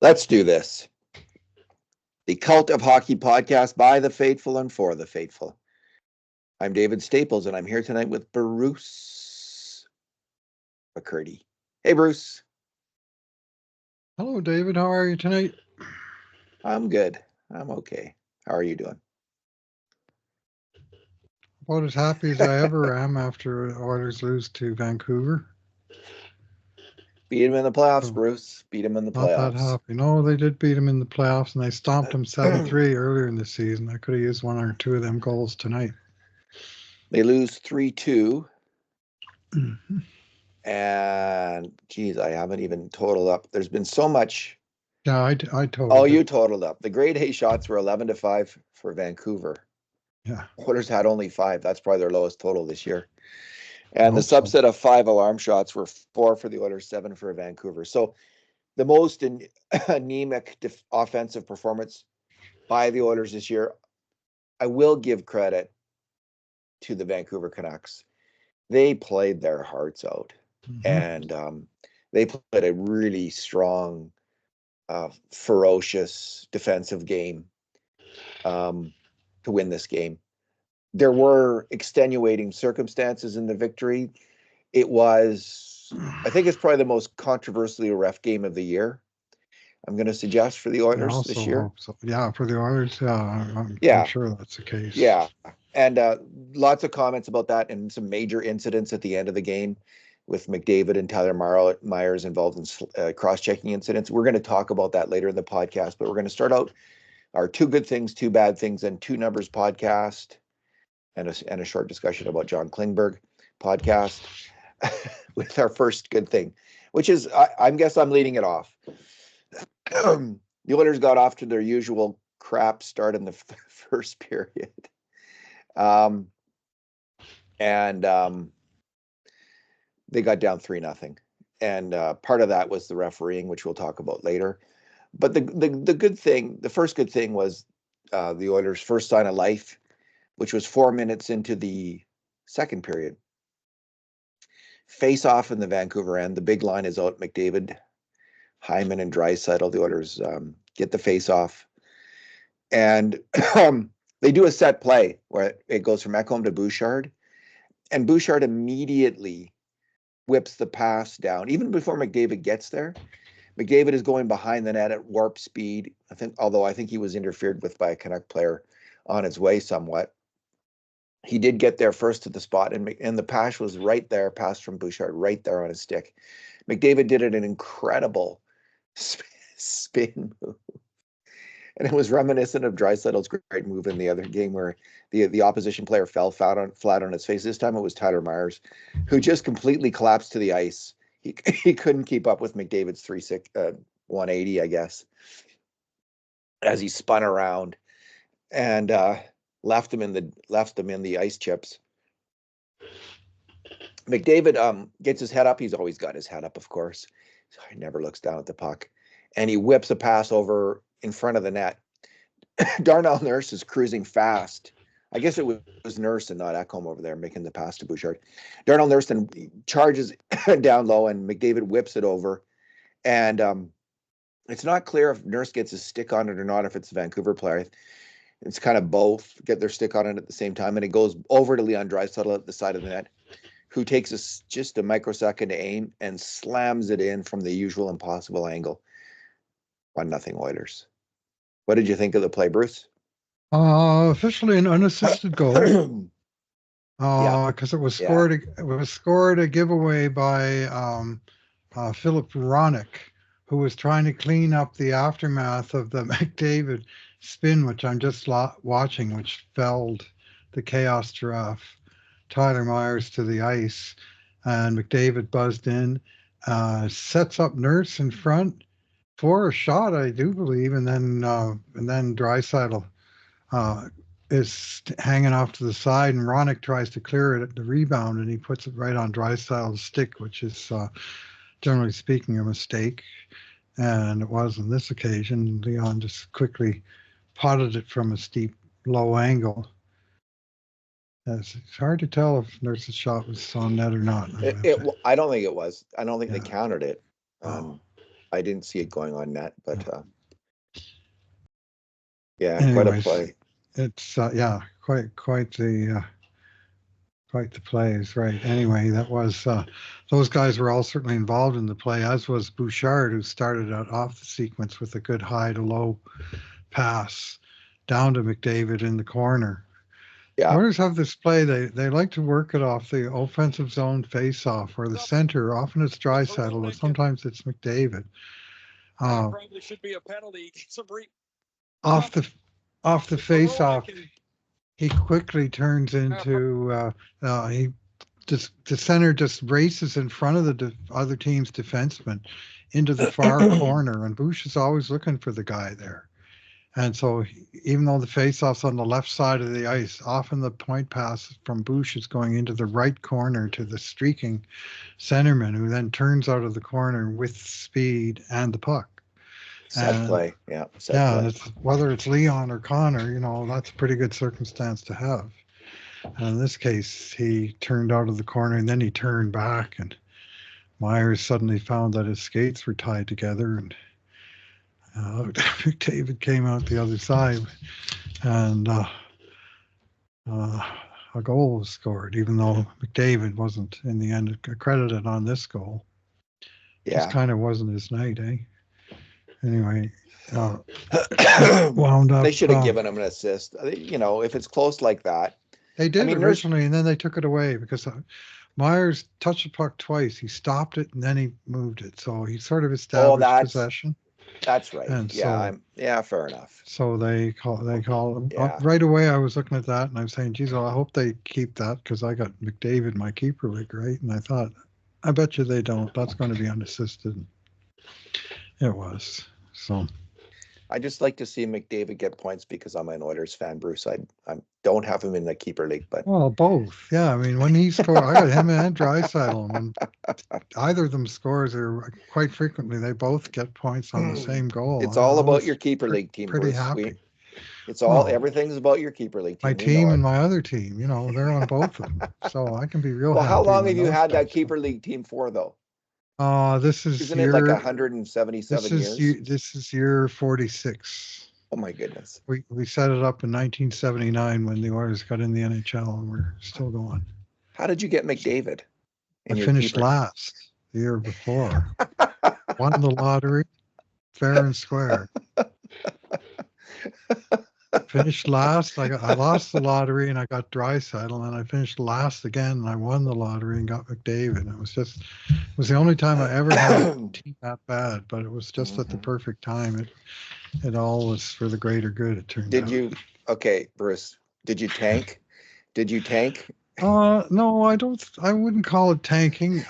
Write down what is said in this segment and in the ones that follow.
Let's do this. The Cult of Hockey podcast by the faithful and for the faithful. I'm David Staples, and I'm here tonight with Bruce McCurdy. Hey, Bruce. Hello, David. How are you tonight? I'm good. I'm okay. How are you doing? About as happy as I ever am after Oilers lose to Vancouver. Beat him in the playoffs, So, Bruce. Beat him in the not that playoffs. happy. No, they did beat them in the playoffs, and they stomped them 7-3 earlier in the season. I could have used one or two of them goals tonight. They lose 3-2. Mm-hmm. And, geez, I haven't even totaled up. There's been so much. Yeah, I totaled Oh, it. you totaled up. The grade A shots were 11-5 for Vancouver. Yeah. Oilers had only 5. That's probably their lowest total this year. And the Hope so. subset of 5 alarm shots were 4 for the Oilers, 7 for Vancouver. So the most anemic offensive performance by the Oilers this year, I will give credit to the Vancouver Canucks. They played their hearts out. Mm-hmm. And they played a really strong, ferocious defensive game to win this game. There were extenuating circumstances in the victory. It was, I think it's probably the most controversially ref game of the year. I'm going to suggest for the Oilers this year. Hope so. Yeah, for the Oilers, I'm sure that's the case. Yeah. And lots of comments about that and some major incidents at the end of the game with McDavid and Tyler Myers involved in cross-checking incidents. We're going to talk about that later in the podcast, but we're going to start out our 2 good things, 2 bad things, and 2 numbers podcast and a short discussion about John Klingberg podcast with our first good thing, which is, I guess I'm leading it off. The Oilers got off to their usual crap start in the first period. They got down 3-0. And part of that was the refereeing, which we'll talk about later. But the good thing, the first good thing was the Oilers' first sign of life, which was 4 minutes into the second period. Face off in the Vancouver end. The big line is out. McDavid, Hyman, and Draisaitl. The Oilers get the face off. And they do a set play where it goes from Ekholm to Bouchard. And Bouchard immediately whips the pass down. Even before McDavid gets there, McDavid is going behind the net at warp speed. Although I think he was interfered with by a Canuck player on his way somewhat. He did get there first to the spot, and the pass was right there, pass from Bouchard, right there on his stick. McDavid did an incredible spin move. And it was reminiscent of Draisaitl's great move in the other game where the opposition player fell flat on his face. This time it was Tyler Myers, who just completely collapsed to the ice. He couldn't keep up with McDavid's 180, I guess, as he spun around and left him in the ice chips. McDavid gets his head up. He's always got his head up, of course. He never looks down at the puck. And he whips a pass over in front of the net. Darnell Nurse is cruising fast. I guess it was Nurse and not Ekholm over there making the pass to Bouchard. Darnell Nurse then charges down low, and McDavid whips it over. And it's not clear if Nurse gets his stick on it or not, if it's a Vancouver player. It's kind of both get their stick on it at the same time, and it goes over to Leon Draisaitl at the side of the net, who takes just a microsecond to aim and slams it in from the usual impossible angle. 1-0 Oilers. What did you think of the play, Bruce? Officially an unassisted goal. Because it was scored. It was scored a giveaway by Philip Ronick, who was trying to clean up the aftermath of the McDavid spin, which I'm just watching, which felled the Chaos Giraffe, Tyler Myers, to the ice, and McDavid buzzed in, sets up Nurse in front for a shot, I do believe, and then Draisaitl is hanging off to the side, and Ronick tries to clear it at the rebound, and he puts it right on Draisaitl's stick, which is, generally speaking, a mistake. And it was on this occasion. Leon just quickly potted it from a steep, low angle. It's hard to tell if Nurse's shot was on net or not. I don't think it was. I don't think they counted it. I didn't see it going on net, but yeah, Anyways, quite a play. It's quite the plays, right? Anyway, that was those guys were all certainly involved in the play, as was Bouchard, who started out off the sequence with a good high to low pass down to McDavid in the corner. Yeah. Oilers have this play. They like to work it off the offensive zone face-off, or the center. Often it's Draisaitl, but sometimes it's McDavid. Probably should be a penalty. Off the face-off, he quickly turns into the center just races in front of the other team's defenseman into the far corner, and Bush is always looking for the guy there. And so even though the face-off's on the left side of the ice, often the point pass from Bush is going into the right corner to the streaking centerman, who then turns out of the corner with speed and the puck. Set play. Yeah. Play. Whether it's Leon or Connor, that's a pretty good circumstance to have. And in this case, he turned out of the corner and then he turned back, and Myers suddenly found that his skates were tied together, and McDavid came out the other side, and a goal was scored, even though McDavid wasn't in the end credited on this goal. Yeah. Just kind of wasn't his night, eh? Anyway, wound up. They should have given him an assist. If it's close like that. They did originally, and then they took it away because Myers touched the puck twice. He stopped it, and then he moved it. So he sort of established possession. That's right. And fair enough. So they call him right away. I was looking at that and I'm saying, geez, well, I hope they keep that, because I got McDavid my keeper league, right? And I thought, I bet you they don't. That's going to be unassisted. It was. So I just like to see McDavid get points because I'm an Oilers fan, Bruce. I don't have him in the keeper league, but both. Yeah, I mean, when he scored, I got him and Draisaitl. When either of them scores, or quite frequently they both get points on the same goal. It's all about your keeper league team. Pretty Bruce. happy. Everything's about your keeper league team. My team and my other team, they're on both of them, so I can be real. Well, happy how long have you had that keeper league team for, though? Isn't it like 177 years? This is year 46. Oh my goodness. We set it up in 1979 when the Oilers got in the NHL, and we're still going. How did you get McDavid? I finished last the year before. Won the lottery, fair and square. Finished last. I lost the lottery and I got Draisaitl, and I finished last again and I won the lottery and got McDavid. It was the only time I ever had a team that bad, but it was just at the perfect time. It all was for the greater good, it turned out. Okay, Bruce, did you tank? No, I wouldn't call it tanking.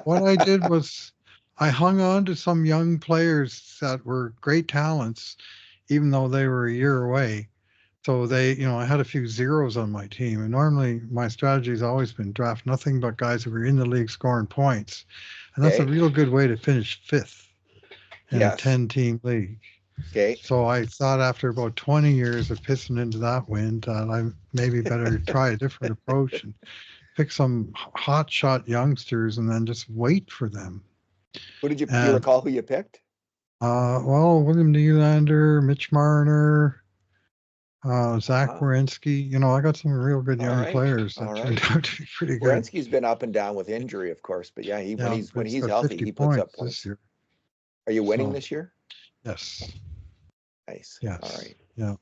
What I did was I hung on to some young players that were great talents, even though they were a year away. So I had a few zeros on my team. And normally my strategy has always been draft nothing but guys who were in the league scoring points. And that's a real good way to finish fifth in a 10-team league. Okay. So I thought after about 20 years of pissing into that wind, that I maybe better try a different approach and pick some hot shot youngsters and then just wait for them. What do you recall who you picked? William Nylander, Mitch Marner, Zach Werenski. I got some real good young players that turned out to be pretty good. Werenski's been up and down with injury, of course, but when he's healthy, he puts up points. This year. Are you winning this year? Yes. Nice. Yes. All right. Yeah.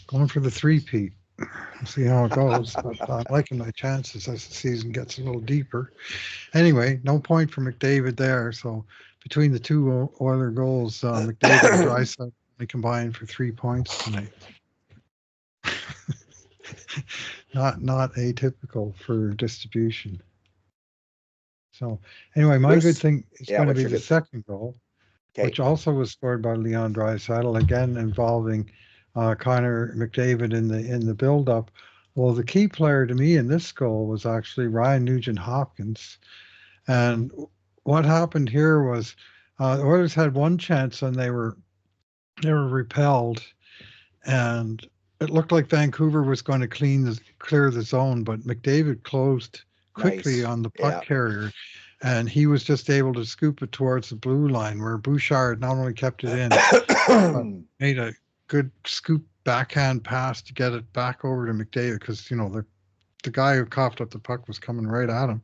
Going for the three-peat. We'll see how it goes, but I'm liking my chances as the season gets a little deeper. Anyway, no point for McDavid there. So between the two Oiler goals, McDavid and Draisaitl combined for 3 points tonight. Not atypical for distribution. So anyway, my good thing is going to be the second goal, which also was scored by Leon Draisaitl, again involving Connor McDavid in the build-up. Well, the key player to me in this goal was actually Ryan Nugent-Hopkins. And what happened here was the Oilers had one chance and they were repelled, and it looked like Vancouver was going to clear the zone, but McDavid closed quickly on the puck carrier and he was just able to scoop it towards the blue line, where Bouchard not only kept it in, but made a good scoop backhand pass to get it back over to McDavid, because the guy who coughed up the puck was coming right at him.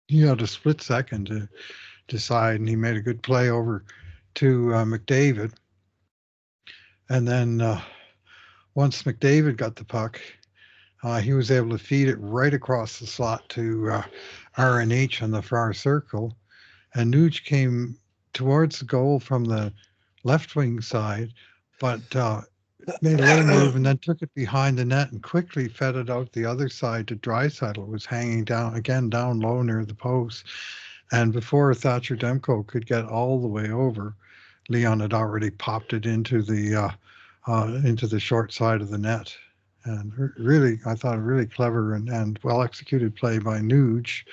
He had a split second to decide, and he made a good play over to McDavid. And then once McDavid got the puck, he was able to feed it right across the slot to RNH on the far circle. And Nuge came towards the goal from the left wing side, but made a little move and then took it behind the net and quickly fed it out the other side to Draisaitl, who was hanging down low near the post. And before Thatcher Demko could get all the way over, Leon had already popped it into the short side of the net. And really, I thought a really clever and well-executed play by Nuge,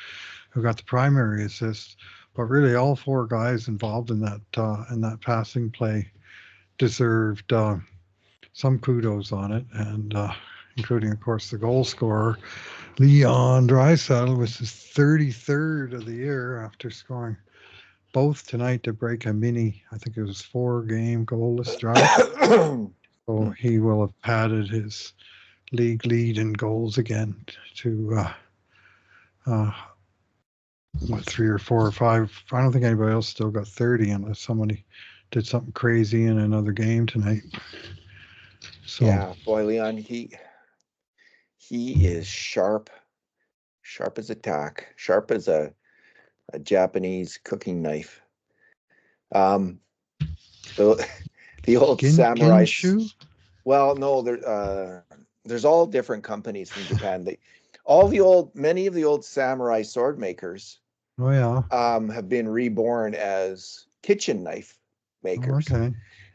who got the primary assist. But really, all four guys involved in that passing play deserved some kudos on it, and including, of course, the goal scorer, Leon Draisaitl, was his 33rd of the year after scoring both tonight to break a mini, I think it was 4-game goalless drought. So he will have padded his league lead in goals again to 3 or 4 or 5. I don't think anybody else still got 30 unless somebody did something crazy in another game tonight. So yeah, boy, Leon, he is sharp as a tack, sharp as a Japanese cooking knife. The old samurai. Ginshu? Well, no, there's all different companies from Japan. Many of the old samurai sword makers, oh yeah, have been reborn as kitchen knife makers. Okay.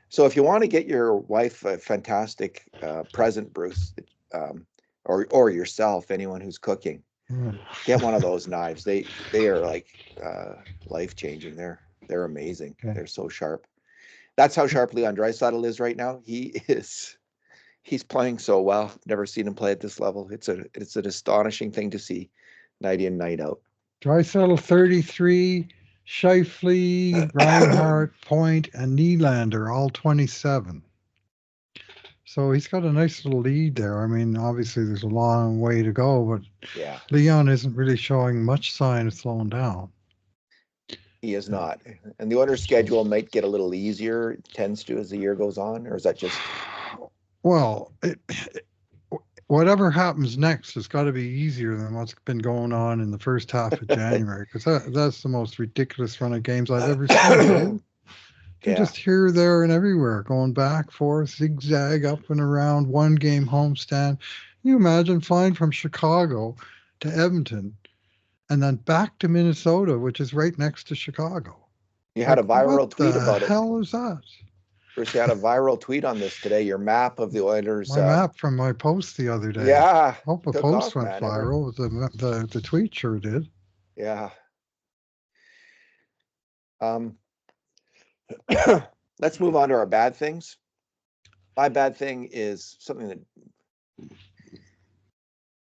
So if you want to get your wife a fantastic present, Bruce, or yourself, anyone who's cooking, get one of those knives. They are like life-changing. They're amazing. Okay. They're so sharp. That's how sharp Leon Draisaitl is right now. He's playing so well. Never seen him play at this level. It's an astonishing thing to see night in, night out. Draisaitl 33, Scheifele, Reinhardt, Point, and Nylander all 27. So he's got a nice little lead there. I mean, obviously there's a long way to go, but yeah, Leon isn't really showing much sign of slowing down. He is not. And the Oilers' schedule might get a little easier, it tends to, as the year goes on, or is that just... Well, whatever happens next has got to be easier than what's been going on in the first half of January, because that's the most ridiculous run of games I've ever seen. You're just here, there, and everywhere, going back, forth, zigzag, up and around, 1-game homestand. Can you imagine flying from Chicago to Edmonton and then back to Minnesota, which is right next to Chicago? You had a viral tweet about it. What the hell is that? Bruce, you had a viral tweet on this today, your map of the Oilers. My map from my post the other day. Yeah. I hope the post went viral. The tweet sure did. Yeah. Let's move on to our bad things. My bad thing is something that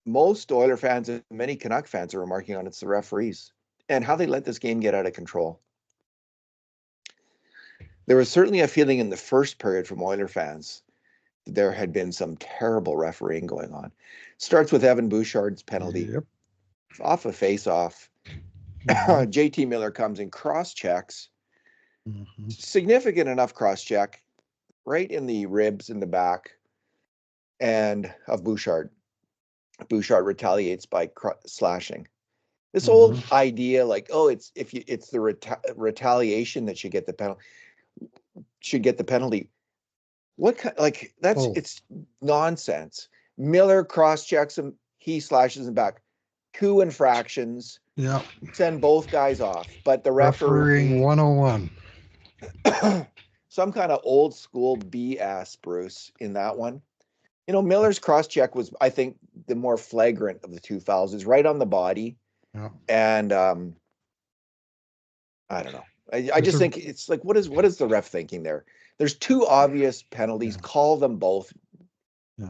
most Oiler fans and many Canuck fans are remarking on. It's the referees and how they let this game get out of control. There was certainly a feeling in the first period from Oiler fans that there had been some terrible refereeing going on. It starts with Evan Bouchard's penalty. Yep. Off a face-off. Mm-hmm. JT Miller comes in, cross-checks. Mm-hmm. Significant enough cross-check right in the ribs in the back and of Bouchard. Bouchard retaliates by slashing. This old idea, like, oh, it's the retaliation that should get the penalty. It's nonsense. Miller cross-checks him, he slashes him back. 2 infractions. Yeah. Send both guys off. But the refereeing 101. Some kind of old school BS, Bruce, in that one. You know, Miller's cross-check was, I think, the more flagrant of the 2 fouls. Is right on the body. Yeah. And I don't know. I just think it's like, what is the ref thinking there? There's 2 obvious penalties. Yeah. Call them both,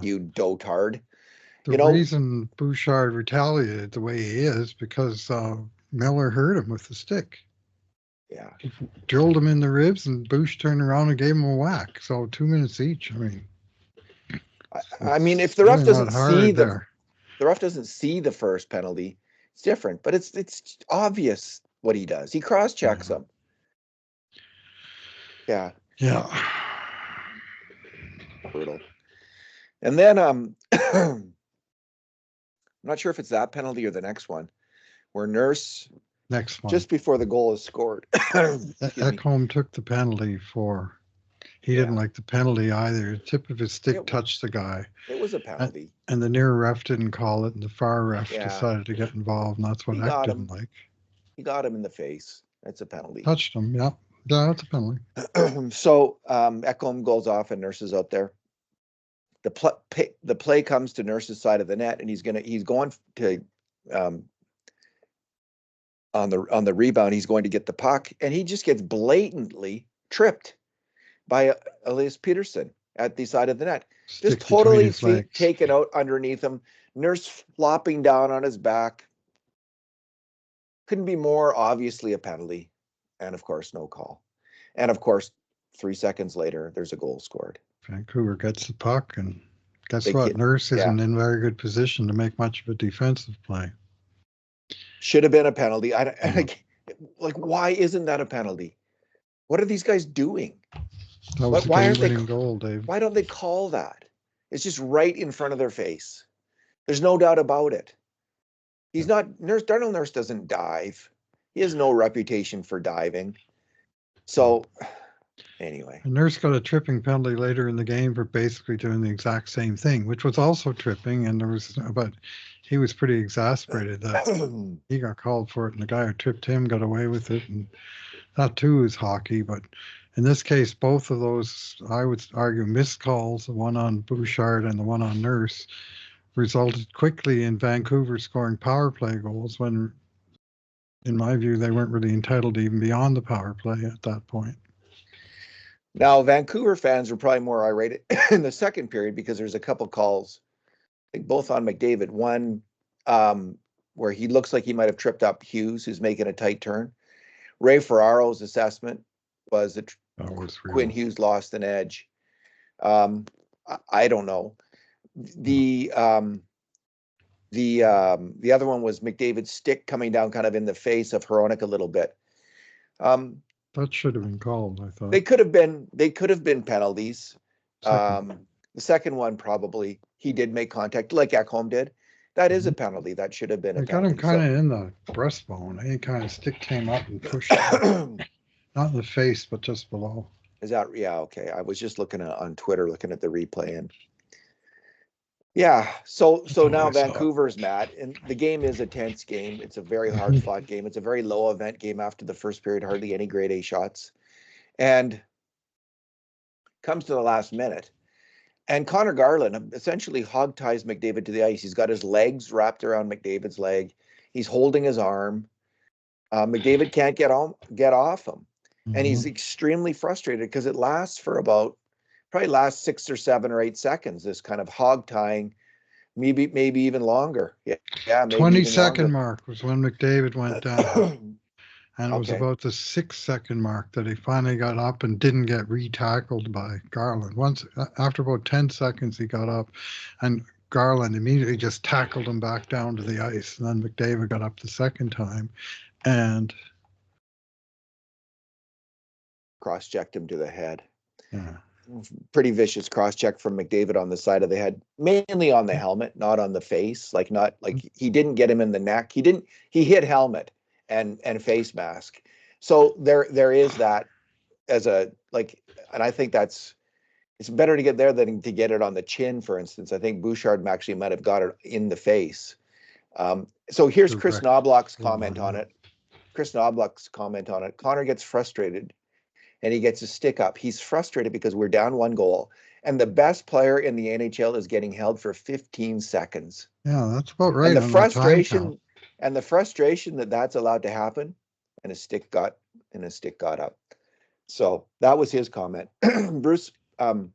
you dotard. The reason Bouchard retaliated the way he is because Miller hurt him with the stick. Yeah. He drilled him in the ribs, and Bush turned around and gave him a whack. So 2 minutes each. I mean, I mean, if the really ref doesn't not see hard there. the ref doesn't see the first penalty, it's different. But it's obvious what he does. He cross checks him. Yeah. Yeah. Brutal. And then I'm not sure if it's that penalty or the next one, where Nurse Next one. just before the goal is scored. Ekholm took the penalty for. He didn't like the penalty either. The tip of his stick touched the guy. It was a penalty. And the near ref didn't call it, and the far ref Yeah. decided to get involved, and that's what Ek didn't like. He got him in the face. That's a penalty. Touched him, yeah. Yeah, that's a penalty. So Ekholm goes off and Nurse is out there. The play comes to Nurse's side of the net, and he's going to on the rebound. He's going to get the puck, and he just gets blatantly tripped by Elias Peterson at the side of the net. Just totally feet taken out underneath him. Nurse flopping down on his back. Couldn't be more obviously a penalty. And of course, no call. And of course, 3 seconds later, there's a goal scored. Vancouver gets the puck, and guess what? Nurse isn't in very good position to make much of a defensive play. Should have been a penalty. Like, why isn't that a penalty? What are these guys doing? That was why aren't they goal, Dave? Why don't they call that? It's just right in front of their face. There's no doubt about it. He's not Darnell Nurse doesn't dive. He has no reputation for diving. So anyway. And Nurse got a tripping penalty later in the game for basically doing the exact same thing, which was also tripping, and he was pretty exasperated that he got called for it, and the guy who tripped him got away with it, and that too is hockey. But in this case, both of those, I would argue, missed calls, the one on Bouchard and the one on Nurse, resulted quickly in Vancouver scoring power play goals when, in my view, they weren't really entitled to even be on the power play at that point. Now, Vancouver fans were probably more irate in the second period because there's a couple calls, I think both on McDavid. One where he looks like he might have tripped up Hughes, who's making a tight turn. Ray Ferraro's assessment was that Quinn Hughes lost an edge. I don't know. The other one was McDavid's stick coming down kind of in the face of Hronek a little bit. That should have been called, I thought. They could have been penalties. The second one, probably, he did make contact like Ekholm did. That is a penalty. That should have been a penalty. Got him kind of in the breastbone. Any kind of stick came up and pushed him. Not in the face, but just below. Is that, yeah, okay. I was just looking on Twitter, looking at the replay, and yeah, so now Vancouver's mad, and the game is a tense game. It's a very hard fought game. It's a very low event game after the first period, hardly any grade A shots. And comes to the last minute. And Connor Garland essentially hog ties McDavid to the ice. He's got his legs wrapped around McDavid's leg. He's holding his arm. McDavid can't get off him. And he's extremely frustrated because it lasts for probably last 6 or 7 or 8 seconds, this kind of hog tying, maybe even longer. Yeah, maybe 20-second mark was when McDavid went down. And it was about the 6-second mark that he finally got up and didn't get re-tackled by Garland. Once, after about 10 seconds, he got up, and Garland immediately just tackled him back down to the ice. And then McDavid got up the second time and cross-checked him to the head. Yeah. Pretty vicious cross-check from McDavid on the side of the head, mainly on the helmet, not on the face. Not like he didn't get him in the neck. He hit helmet and face mask. So there is that as a, like, and I think it's better to get there than to get it on the chin, for instance. I think Bouchard actually might have got it in the face. So here's Chris Knobloch's comment on it. Connor gets frustrated and he gets his stick up. He's frustrated because we're down 1 goal and the best player in the NHL is getting held for 15 seconds. Yeah, that's about right. And the frustration that that's allowed to happen, and his stick got up. So that was his comment. Bruce, in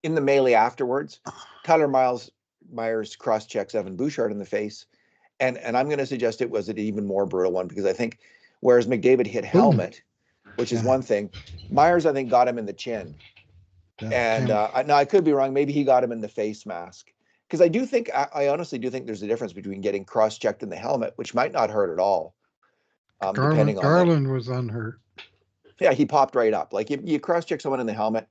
the melee afterwards, Tyler Myers cross-checks Evan Bouchard in the face, And I'm going to suggest it was an even more brutal one, because I think whereas McDavid hit helmet, which is one thing, Myers, I think, got him in the chin. And now I could be wrong. Maybe he got him in the face mask. Because I honestly do think there's a difference between getting cross-checked in the helmet, which might not hurt at all. Depending on Garland was unhurt. Yeah, he popped right up. Like you cross-check someone in the helmet,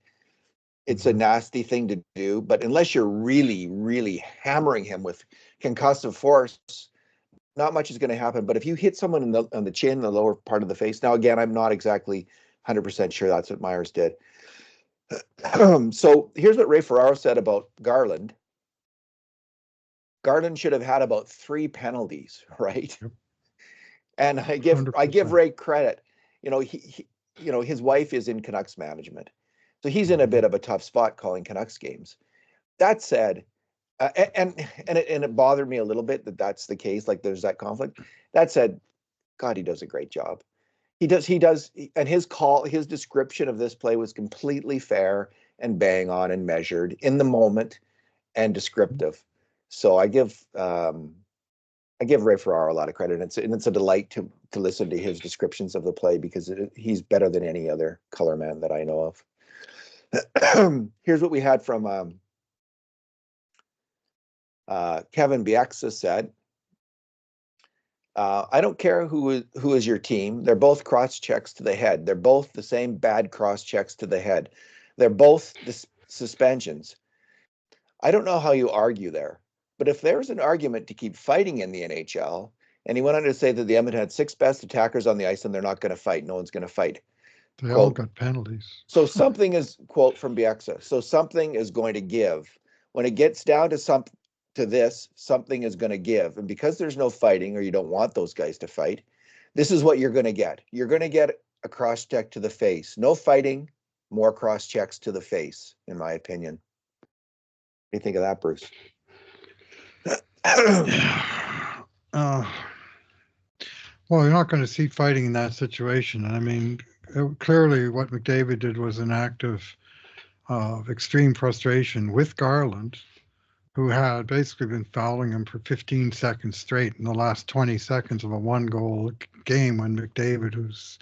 it's a nasty thing to do. But unless you're really, really hammering him with concussive force, not much is going to happen. But if you hit someone on the chin, the lower part of the face, now again, I'm not exactly 100% sure that's what Myers did. So here's what Ray Ferraro said about Garland. Garland should have had about 3 penalties, right? Yep. And I give Ray credit. His wife is in Canucks management, so he's in a bit of a tough spot calling Canucks games. That said, and it bothered me a little bit that that's the case. Like there's that conflict. That said, God, he does a great job. He does, and his description of this play was completely fair and bang on and measured in the moment and descriptive. So I give Ray Ferraro a lot of credit. And it's a delight to listen to his descriptions of the play, because he's better than any other color man that I know of. Here's what we had from Kevin Bieksa said. I don't care who is your team. They're both cross checks to the head. They're both the same bad cross checks to the head. They're both suspensions. I don't know how you argue there, but if there's an argument to keep fighting in the NHL, and he went on to say that the Edmonton had 6 best attackers on the ice and they're not going to fight. No one's going to fight. They all got penalties. So something is, quote from Bieksa, so something is going to give. When it gets down to something is going to give. And because there's no fighting, or you don't want those guys to fight, this is what you're going to get. You're going to get a cross check to the face. No fighting, more cross checks to the face, in my opinion. What do you think of that, Bruce? Well, you're not going to see fighting in that situation. I mean, clearly what McDavid did was an act of extreme frustration with Garland, who had basically been fouling him for 15 seconds straight in the last 20 seconds of a 1-goal game, when McDavid, who's,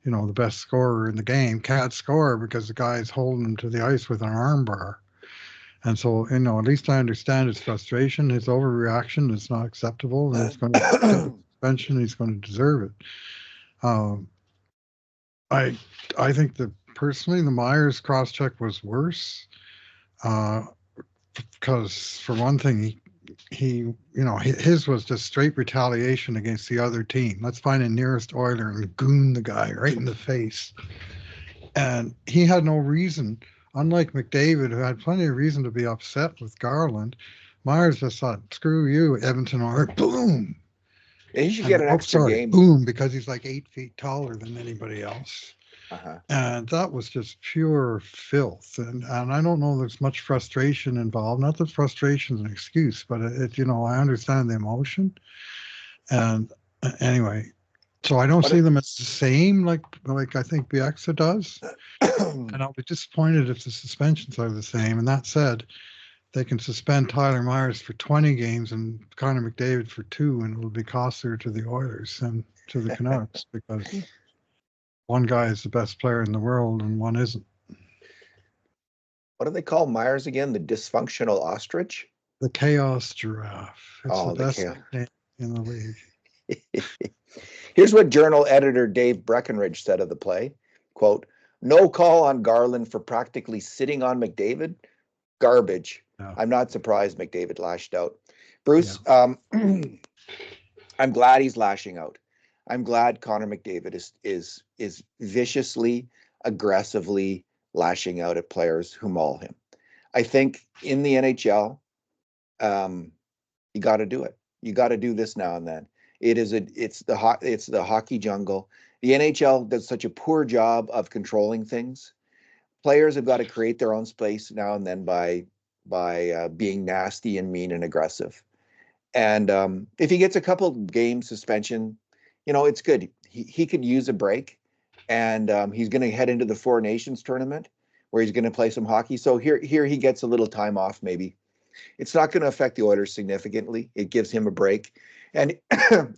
the best scorer in the game, can't score because the guy's holding him to the ice with an arm bar. And so, at least I understand his frustration. His overreaction is not acceptable, and he's going to get a suspension. He's going to deserve it. I think that personally, the Myers cross-check was worse. Because for one thing, his was just straight retaliation against the other team. Let's find a nearest Oiler and goon the guy right in the face. And he had no reason, unlike McDavid, who had plenty of reason to be upset with Garland. Myers just thought, screw you, Edmonton, or boom. Yeah, he should get an extra game. Boom, because he's like 8 feet taller than anybody else. Uh-huh. And that was just pure filth. And I don't know there's much frustration involved. Not that frustration is an excuse, but I understand the emotion. And anyway, so I don't see them as the same like I think Bieksa does. And I'll be disappointed if the suspensions are the same. And that said, they can suspend Tyler Myers for 20 games and Connor McDavid for 2, and it'll be costlier to the Oilers and to the Canucks because one guy is the best player in the world and one isn't. What do they call Myers again? The dysfunctional ostrich? The chaos giraffe. It's the best name in the league. Here's what Journal editor Dave Breckenridge said of the play. Quote, "No call on Garland for practically sitting on McDavid? Garbage. No. I'm not surprised McDavid lashed out." Bruce, yeah. I'm glad he's lashing out. I'm glad Connor McDavid is viciously, aggressively lashing out at players who maul him. I think in the NHL, you got to do it. You got to do this now and then. It's the hockey jungle. The NHL does such a poor job of controlling things. Players have got to create their own space now and then by being nasty and mean and aggressive. And if he gets a couple game suspension, it's good. He could use a break, and he's going to head into the Four Nations tournament where he's going to play some hockey. So here he gets a little time off maybe. It's not going to affect the Oilers significantly. It gives him a break. And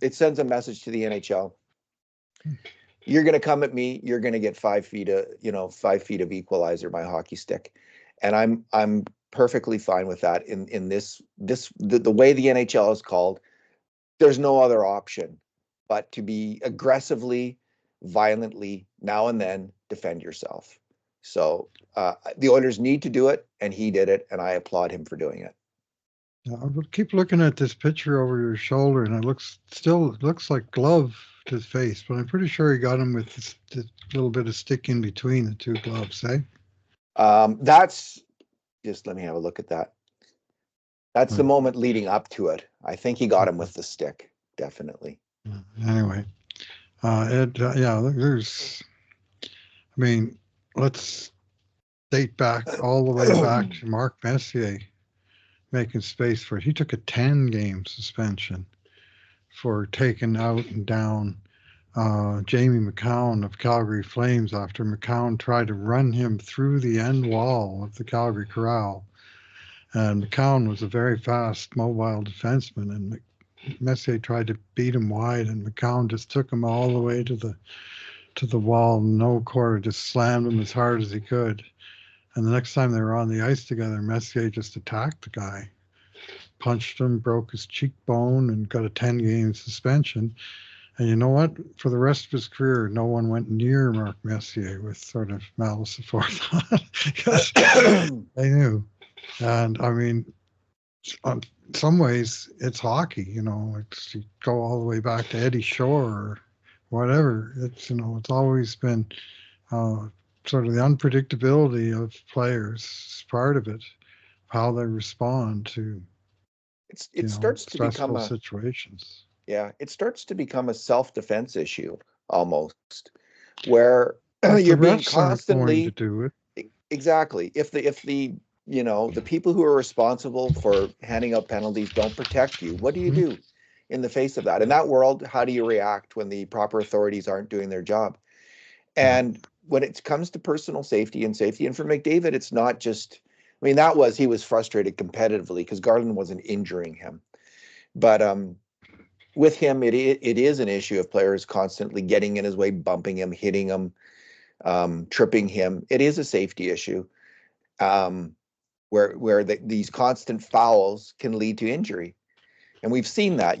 it sends a message to the NHL. You're going to come at me. You're going to get 5 feet of, 5 feet of equalizer, my hockey stick. And I'm perfectly fine with that in the way the NHL is called. There's no other option but to be aggressively, violently, now and then defend yourself. So the Oilers need to do it, and he did it, and I applaud him for doing it. Yeah, I would keep looking at this picture over your shoulder, and it looks like glove to his face, but I'm pretty sure he got him with this little bit of stick in between the two gloves, eh? That's just, let me have a look at that. That's the moment leading up to it. I think he got him with the stick, definitely. Anyway, there's, I mean, let's date back all the way back to Mark Messier making space for it. He took a 10-game suspension for taking out and down Jamie McCown of Calgary Flames after McCown tried to run him through the end wall of the Calgary Corral. And McCown was a very fast, mobile defenseman, and Messier tried to beat him wide, and McCown just took him all the way to the wall, no quarter, just slammed him as hard as he could. And the next time they were on the ice together, Messier just attacked the guy, punched him, broke his cheekbone, and got a 10-game suspension. And you know what? For the rest of his career, no one went near Mark Messier with sort of malice aforethought because they knew. And I mean, on some ways, it's hockey. You go all the way back to Eddie Shore or whatever. It's always been sort of the unpredictability of players is part of it, how they respond to it starts to become situations. Yeah, it starts to become a self-defense issue almost, where the you're being refs aren't going to do it. Exactly. If the people who are responsible for handing out penalties don't protect you, what do you do in the face of that? In that world, how do you react when the proper authorities aren't doing their job? And when it comes to personal safety, and for McDavid, it's not just, I mean, he was frustrated competitively because Garland wasn't injuring him. But with him, it is an issue of players constantly getting in his way, bumping him, hitting him, tripping him. It is a safety issue, where these constant fouls can lead to injury, and we've seen that.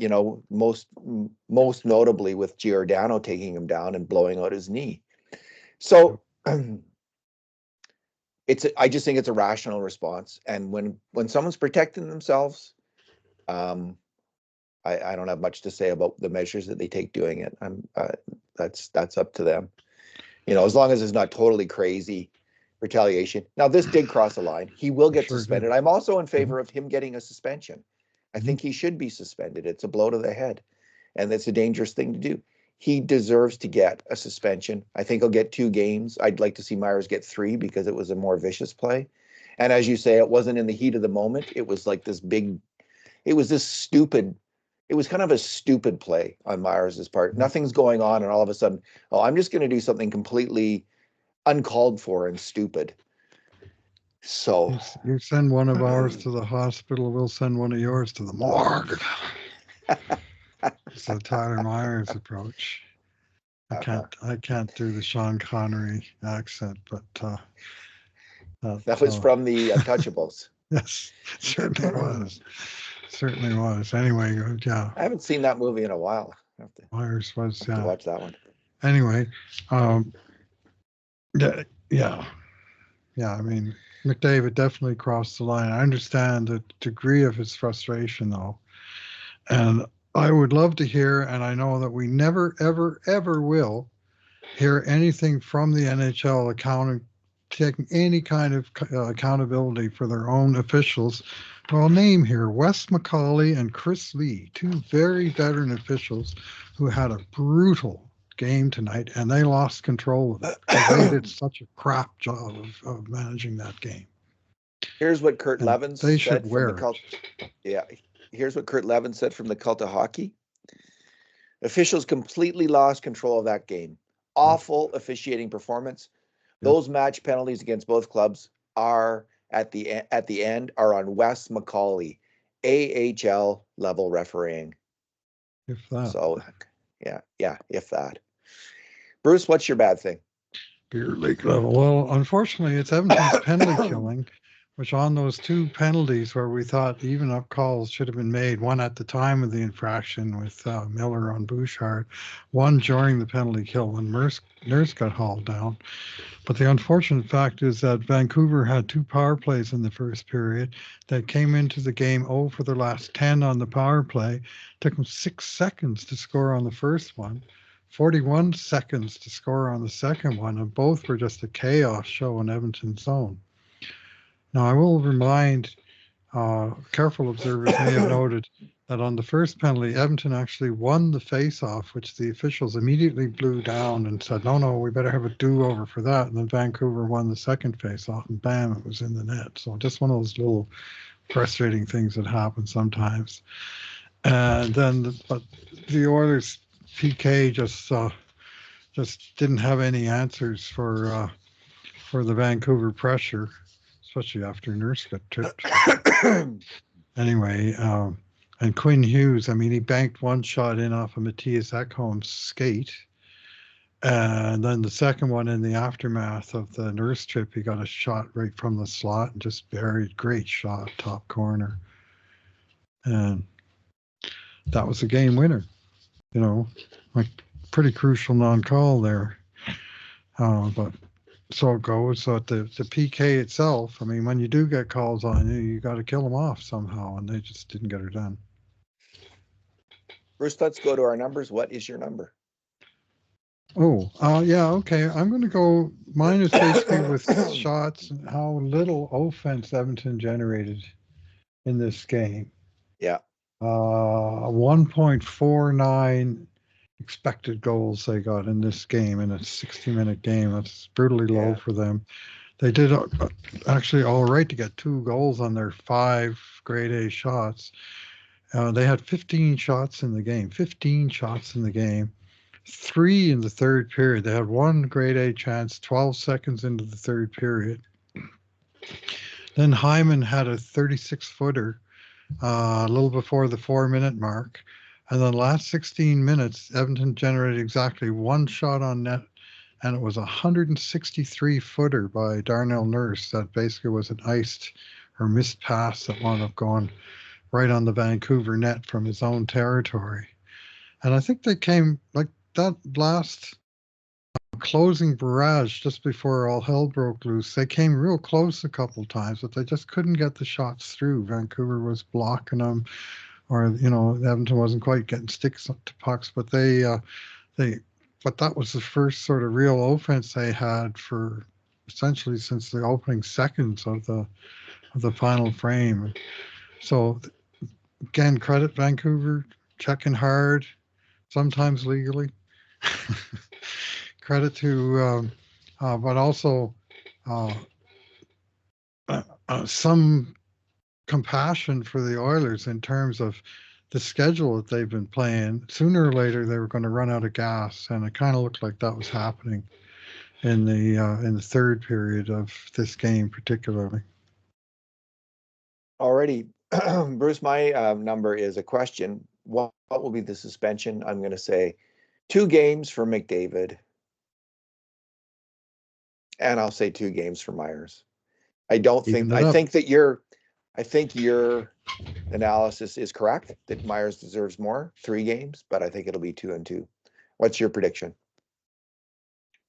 Most notably with Giordano taking him down and blowing out his knee. So I just think it's a rational response, and when someone's protecting themselves, I don't have much to say about the measures that they take doing it. That's up to them. As long as it's not totally crazy retaliation. Now, this did cross a line. He will get suspended. I'm also in favor of him getting a suspension. I think he should be suspended. It's a blow to the head, and it's a dangerous thing to do. He deserves to get a suspension. I think he'll get 2 games. I'd like to see Myers get 3 because it was a more vicious play. And as you say, it wasn't in the heat of the moment. It was like it was kind of a stupid play on Myers' part. Nothing's going on, and all of a sudden, I'm just going to do something completely uncalled for and stupid. So you send one of ours to the hospital, we'll send one of yours to the morgue. It's the Tyler Myers approach. I can't do the Sean Connery accent, but that was from the Untouchables. Yes, certainly was. Certainly was. Anyway, yeah. I haven't seen that movie in a while. Myers was to watch that one. Anyway, yeah. I mean, McDavid definitely crossed the line. I understand the degree of his frustration, though, and I would love to hear, and I know that we never, ever, ever will hear anything from the NHL taking any kind of accountability for their own officials. Well, I'll name here Wes McCauley and Chris Lee, 2 very veteran officials who had a brutal game tonight, and they lost control of it. They did such a crap job of managing that game. Here's what Kurt Levin said from the cult. Yeah, here's what Kurt Levin said from the Cult of Hockey. Officials completely lost control of that game. Awful officiating performance. Those match penalties against both clubs are at the end are on Wes McCauley, AHL level refereeing. if that. So, yeah, if that. Bruce, what's your bad thing? Beer league level. Well, unfortunately, it's Edmonton's penalty killing, which on those two penalties where we thought even up calls should have been made, one at the time of the infraction with Miller on Bouchard, one during the penalty kill when Nurse got hauled down. But the unfortunate fact is that Vancouver had two power plays in the first period. They came into the game 0 for their last 10 on the power play. Took them 6 seconds to score on the first one, 41 seconds to score on the second one, and both were just a chaos show in Edmonton's zone. Now, I will remind careful observers may have noted that on the first penalty, Edmonton actually won the face-off, which the officials immediately blew down and said, no, we better have a do-over for that. And then Vancouver won the second face-off, and bam, it was in the net. So just one of those little frustrating things that happen sometimes. And then, but the Oilers PK just didn't have any answers for the Vancouver pressure, especially after Nurse got tripped. Anyway, and Quinn Hughes, I mean, he banked one shot in off of Matthias Ekholm's skate. And then the second one in the aftermath of the Nurse trip, he got a shot right from the slot and just buried. Great shot, top corner. And that was a game winner, like pretty crucial non-call there. But so it goes. So the PK itself, I mean, when you do get calls on you, you got to kill them off somehow, and they just didn't get her done. First, let's go to our numbers. What is your number? Oh, yeah, okay. I'm going to go. Mine is basically with shots and how little offense Edmonton generated in this game. Yeah. 1.49 expected goals they got in this game in a 60-minute game. That's brutally low for them. They did actually all right to get 2 goals on their 5 grade A shots. They had 15 shots in the game. 15 shots in the game. 3 in the third period. They had 1 grade A chance 12 seconds into the third period. Then Hyman had a 36-footer a little before the 4-minute mark. And then last 16 minutes, Edmonton generated exactly 1 shot on net, and it was a 163-footer by Darnell Nurse that basically was an iced or missed pass that wound up going right on the Vancouver net from his own territory. And I think they came, like that last closing barrage just before all hell broke loose, they came real close a couple times, but they just couldn't get the shots through. Vancouver was blocking them, or Edmonton wasn't quite getting sticks to pucks, but but that was the first sort of real offense they had for essentially since the opening seconds of the final frame. So again, credit Vancouver, checking hard, sometimes legally. Credit to, but also some compassion for the Oilers in terms of the schedule that they've been playing. Sooner or later, they were going to run out of gas, and it kind of looked like that was happening in the third period of this game, particularly. Already, Bruce, my number is a question. What will be the suspension? I'm going to say 2 games for McDavid. And I'll say 2 games for Myers. I think your analysis is correct that Myers deserves more, 3 games, but I think it'll be 2 and 2. What's your prediction?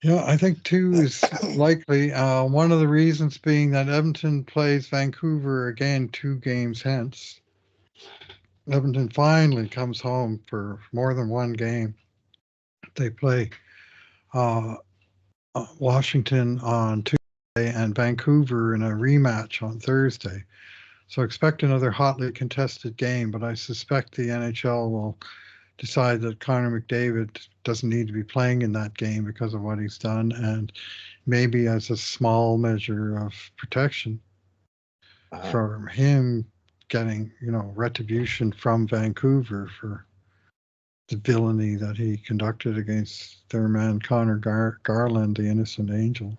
Yeah, I think 2 is likely. One of the reasons being that Edmonton plays Vancouver again 2 games hence. Edmonton finally comes home for more than 1 game. They play Washington on Tuesday and Vancouver in a rematch on Thursday. So expect another hotly contested game, but I suspect the NHL will decide that Connor McDavid doesn't need to be playing in that game because of what he's done, and maybe as a small measure of protection for him getting, retribution from Vancouver for the villainy that he conducted against their man Connor Garland, the innocent angel.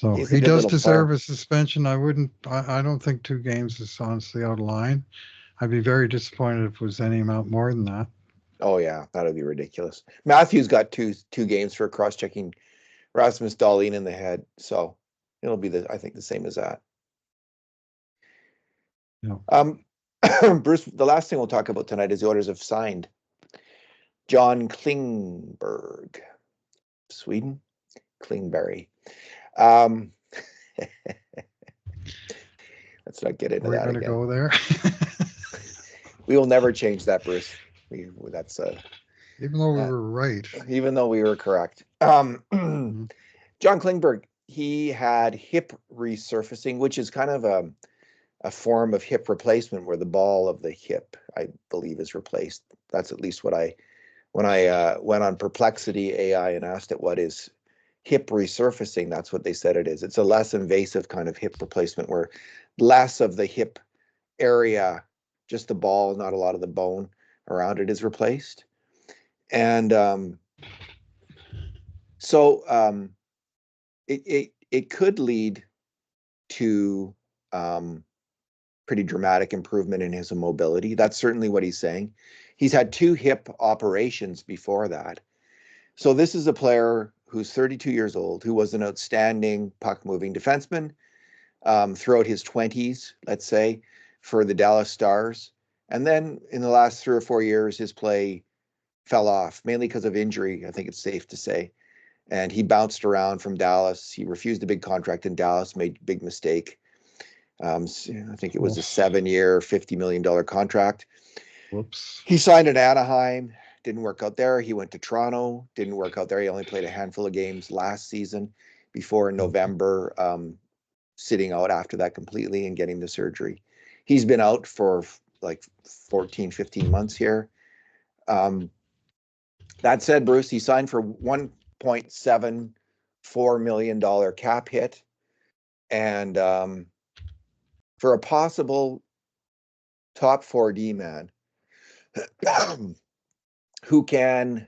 So He's a he good does little deserve player. a suspension. I don't think 2 games is honestly out of line. I'd be very disappointed if it was any amount more than that. Oh yeah, that'd be ridiculous. Matthews got two games for cross-checking Rasmus Dahlin in the head, so it'll be I think the same as that. Yeah. Bruce, the last thing we'll talk about tonight is the Oilers have signed John Klingberg, Sweden, Klingberg. Let's not get into We're that going to again. go there. We will never change that, Bruce. That's even though we were right. Even though we were correct. Mhm. John Klingberg, he had hip resurfacing, which is kind of a form of hip replacement where the ball of the hip, I believe, is replaced. That's at least what when I went on Perplexity AI and asked it what is hip resurfacing, that's what they said it is. It's a less invasive kind of hip replacement where less of the hip area, just the ball, not a lot of the bone around it is replaced. And so it could lead to pretty dramatic improvement in his mobility. That's certainly what he's saying. He's had 2 hip operations before that. So this is a player who's 32 years old, who was an outstanding puck-moving defenseman throughout his 20s, let's say, for the Dallas Stars. And then in the last 3 or 4 years, his play fell off, mainly because of injury, I think it's safe to say. And he bounced around from Dallas. He refused a big contract in Dallas, made a big mistake. I think it was a 7-year, $50 million contract. Whoops. He signed in Anaheim, didn't work out there. He went to Toronto, didn't work out there. He only played a handful of games last season before in November, sitting out after that completely and getting the surgery. He's been out for like 14, 15 months here. That said, Bruce, he signed for $1.74 million cap hit. And for a possible top 4D man who can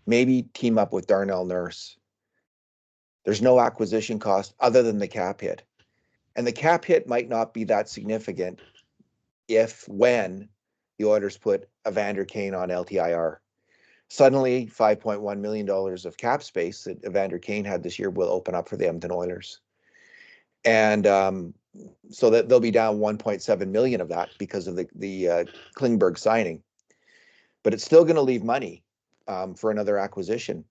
maybe team up with Darnell Nurse, there's no acquisition cost other than the cap hit. And the cap hit might not be that significant when the Oilers put Evander Kane on LTIR. Suddenly, $5.1 million of cap space that Evander Kane had this year will open up for the Edmonton Oilers. And so that they'll be down 1.7 million of that because of the Klingberg signing. But it's still going to leave money for another acquisition.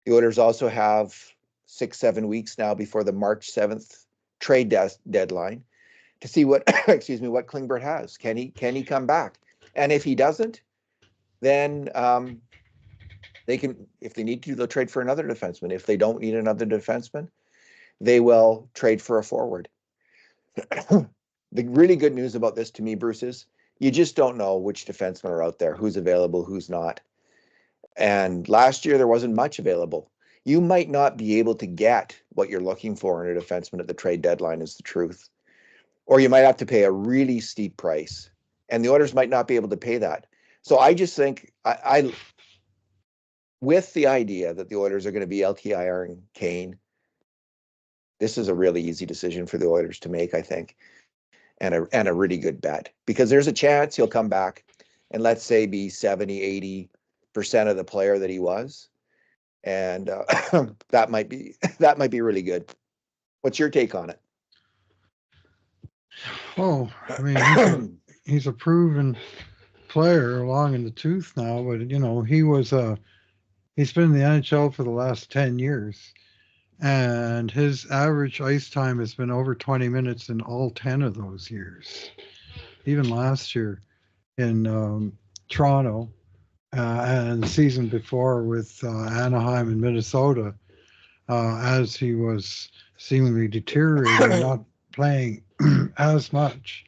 The Oilers also have 6-7 weeks now before the March 7th trade deadline to see what what Klingberg has. Can he come back? And if he doesn't, then they can, if they need to, they'll trade for another defenseman. If they don't need another defenseman, they will trade for a forward. The really good news about this to me, Bruce, is you just don't know which defensemen are out there, who's available, who's not. And last year, there wasn't much available. You might not be able to get what you're looking for in a defenseman at the trade deadline, is the truth. Or you might have to pay a really steep price. And the Oilers might not be able to pay that. So I just think, I with the idea that the Oilers are going to be LTIRing Kane, this is a really easy decision for the Oilers to make, I think, and a really good bet, because there's a chance he'll come back and, let's say, be 70-80% of the player that he was, and that might be really good. What's your take on it? Oh, I mean, he's a proven player long in the tooth now, but he's been in the NHL for the last 10 years. And his average ice time has been over 20 minutes in all 10 of those years. Even last year in Toronto and the season before with Anaheim and Minnesota, as he was seemingly deteriorating, not playing as much.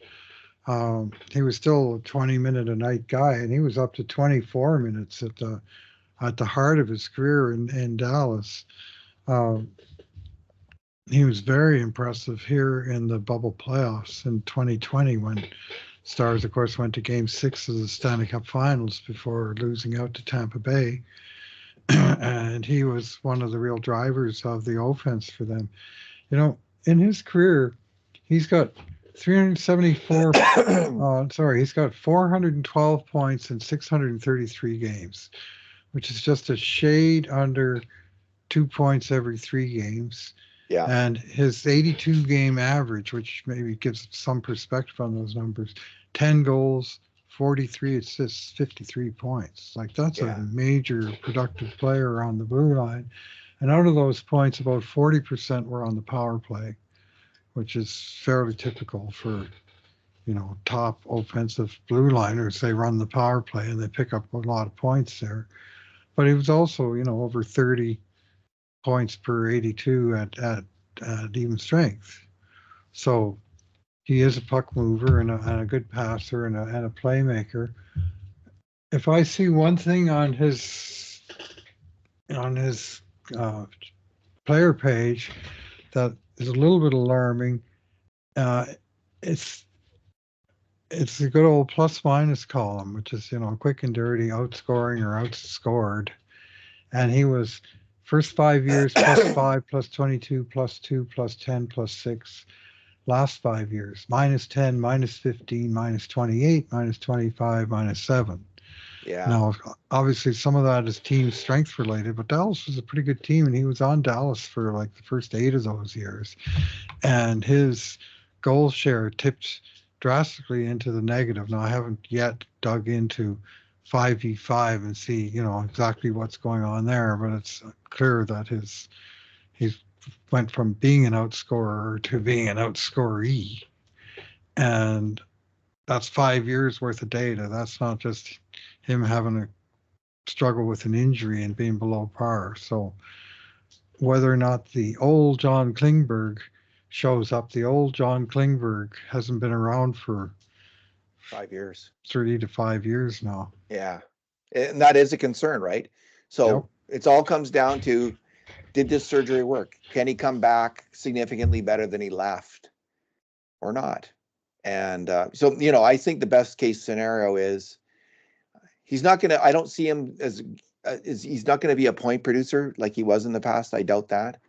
He was still a 20-minute a night guy, and he was up to 24 minutes at the heart of his career in Dallas. He was very impressive here in the bubble playoffs in 2020 when Stars, of course, went to Game 6 of the Stanley Cup Finals before losing out to Tampa Bay. and he was one of the real drivers of the offense for them. You know, in his career, he's got 374. He's got 412 points in 633 games, which is just a shade under 2 points every 3 games. Yeah. And his 82 game average, which maybe gives some perspective on those numbers, 10 goals, 43 assists, 53 points. Like that's a major productive player on the blue line. And out of those points, about 40% were on the power play, which is fairly typical for, you know, top offensive blue liners. They run the power play and they pick up a lot of points there. But he was also, you know, over 30 points per 82 at even strength. So he is a puck mover and a good passer and a playmaker. If I see one thing on his player page that is a little bit alarming, it's the good old plus minus column, which is, you know, quick and dirty, outscoring or outscored. And he was first 5 years +5, +22, +2, +10, +6. Last 5 years -10, -15, -28, -25, -7. Yeah. Now, obviously, some of that is team strength related, but Dallas was a pretty good team, and he was on Dallas for like the first 8 of those years. And his goal share tipped drastically into the negative. Now, I haven't yet dug into 5v5 and see, you know, exactly what's going on there, but it's clear that he went from being an outscorer to being an outscoree. And that's 5 years worth of data. That's not just him having a struggle with an injury and being below par. So whether or not the old John Klingberg shows up, the old John Klingberg hasn't been around for 5 years, 30 to 5 years now. Yeah. And that is a concern, right? So it all comes down to, did this surgery work? Can he come back significantly better than he left or not? And so, you know, I think the best case scenario is he's not going to, I don't see him as he's not going to be a point producer like he was in the past. I doubt that.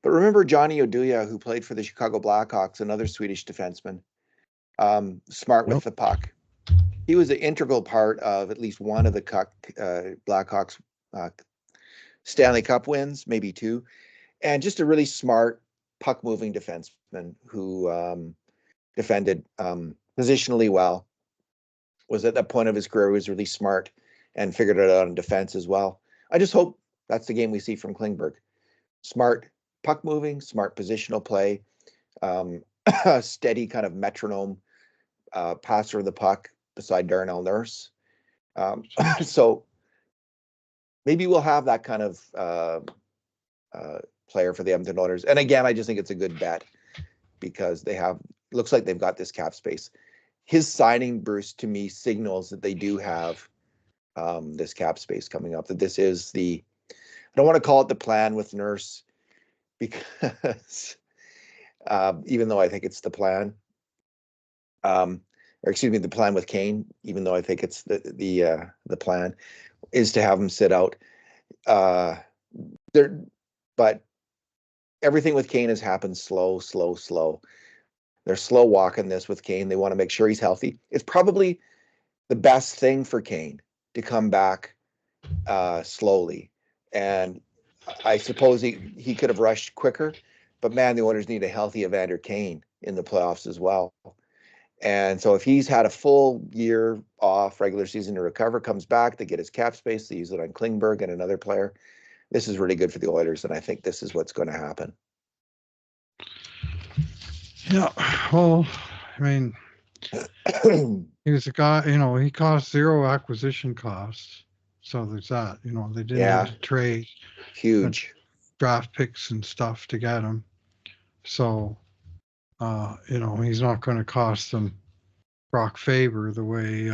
But remember Johnny Oduya, who played for the Chicago Blackhawks, another Swedish defenseman, smart with the puck. He was an integral part of at least one of the Blackhawks Stanley Cup wins, maybe 2, and just a really smart puck-moving defenseman who defended positionally well. Was at that point of his career, was really smart and figured it out in defense as well. I just hope that's the game we see from Klingberg. Smart puck-moving, smart positional play, steady kind of metronome passer of the puck beside Darnell Nurse. So maybe we'll have that kind of player for the Edmonton Oilers. And again, I just think it's a good bet because looks like they've got this cap space. His signing, Bruce, to me signals that they do have this cap space coming up, that this is I don't want to call it the plan with Nurse because even though I think it's the plan, or excuse me, the plan with Kane, even though I think it's the plan is to have him sit out. But everything with Kane has happened slow. They're slow walking this with Kane. They want to make sure he's healthy. It's probably the best thing for Kane to come back slowly. And I suppose he could have rushed quicker, but man, the Oilers need a healthy Evander Kane in the playoffs as well. And so if he's had a full year off, regular season to recover, comes back, they get his cap space, they use it on Klingberg and another player. This is really good for the Oilers, and I think this is what's going to happen. Yeah, well, I mean, he was a guy, you know, he cost 0 acquisition costs. So there's that, you know, they didn't have to trade huge draft picks and stuff to get him. So, you know, he's not going to cost them Brock Faber the way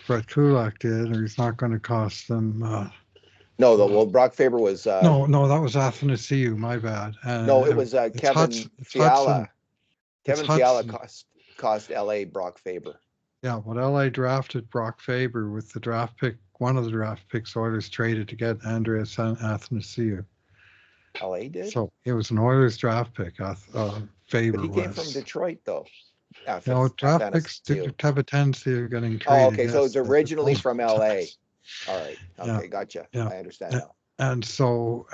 Brett Kulak did, or he's not going to cost them. Well, Brock Faber was. No, that was Athanasiou, my bad. No, it was Kevin Fiala. Kevin Fiala cost LA Brock Faber. Yeah, but LA drafted Brock Faber with the draft pick one of the draft picks Oilers traded to get Andreas Athanasiou. LA did? So it was an Oilers draft pick. Favor But he came was. from Detroit, though. Draft picks have a tendency of getting traded. Oh, okay. So it's originally from LA. All right. Okay, Yeah. gotcha. Yeah. I understand now. And so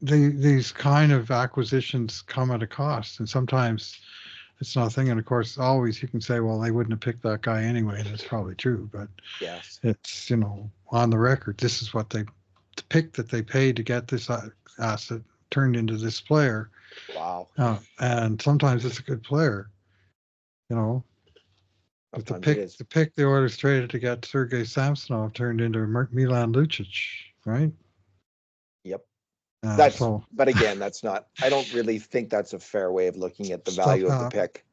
these kind of acquisitions come at a cost, and sometimes it's nothing. And of course, always you can say, well, they wouldn't have picked that guy anyway. And it's probably true, but yes, it's, on the record, this is what the pick that they paid to get this asset turned into this player. Wow. And sometimes it's a good player, But the pick the Oilers traded to get Sergei Samsonov turned into Milan Lucic, right? Yep. So, but again, that's not. I don't really think that's a fair way of looking at the value of the pick.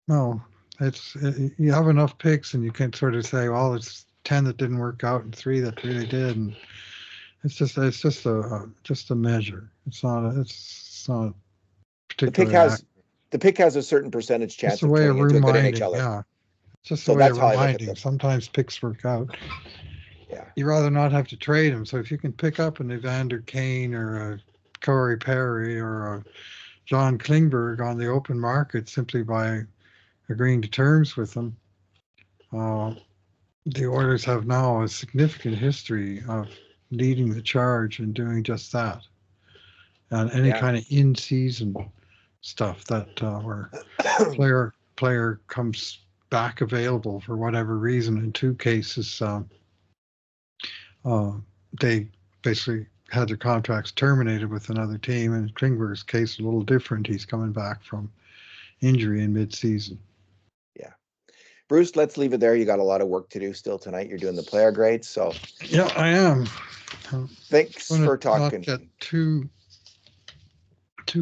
No, you have enough picks, and you can sort of say, well, it's 10 that didn't work out and 3 that really did, and it's just a measure. It's not particularly. The pick has a certain percentage chance of turning into a good NHLer. Yeah, it's just a way of reminding. Sometimes picks work out. Yeah, you'd rather not have to trade him. So if you can pick up an Evander Kane or a Corey Perry or a John Klingberg on the open market simply by agreeing to terms with them, the Oilers have now a significant history of leading the charge and doing just that. And any kind of in-season stuff that where player comes back available for whatever reason. In 2 cases, they basically had their contracts terminated with another team. In Klingberg's case, a little different. He's coming back from injury in mid-season. Yeah. Bruce, let's leave it there. You got a lot of work to do still tonight. You're doing the player grades, so. Yeah, I am. Thanks for talking. Not get too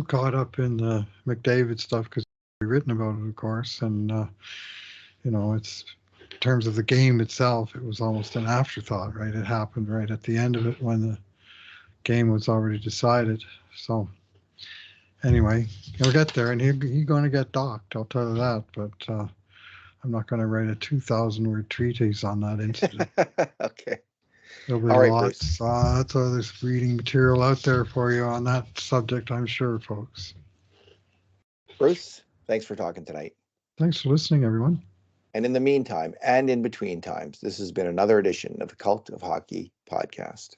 caught up in the McDavid stuff because we've written about it, of course, and it's in terms of the game itself, it was almost an afterthought, right? It happened right at the end of it when the game was already decided. So anyway, he'll get there, and he's going to get docked. I'll tell you that. But I'm not going to write a 2,000-word treatise on that incident. Okay. There'll be lots of this reading material out there for you on that subject, I'm sure, folks. Bruce, thanks for talking tonight. Thanks for listening, everyone. And in the meantime, and in between times, this has been another edition of the Cult of Hockey podcast.